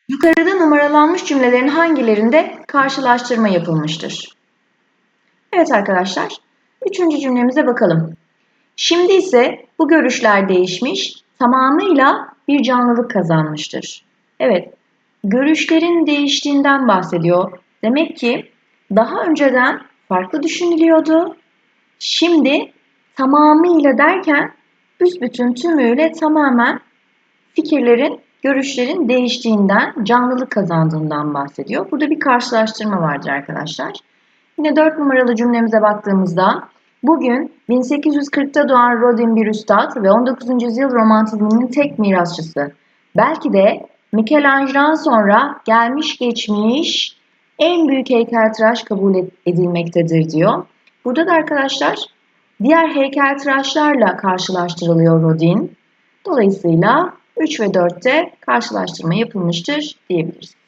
Yukarıda numaralanmış cümlelerin hangilerinde karşılaştırma yapılmıştır? Evet arkadaşlar, 3. cümlemize bakalım. Şimdi ise bu görüşler değişmiş, tamamıyla bir canlılık kazanmıştır. Evet, görüşlerin değiştiğinden bahsediyor. Demek ki daha önceden farklı düşünülüyordu. Şimdi tamamıyla derken büsbütün tümüyle tamamen fikirlerin, görüşlerin değiştiğinden, canlılık kazandığından bahsediyor. Burada bir karşılaştırma vardır arkadaşlar. Yine 4 numaralı cümlemize baktığımızda bugün 1840'ta doğan Rodin bir üstad ve 19. yüzyıl romantizminin tek mirasçısı. Belki de Michelangelo'dan sonra gelmiş geçmiş en büyük heykeltıraş kabul edilmektedir diyor. Burada da arkadaşlar diğer heykeltıraşlarla karşılaştırılıyor Rodin. Dolayısıyla 3 ve 4'te karşılaştırma yapılmıştır diyebiliriz.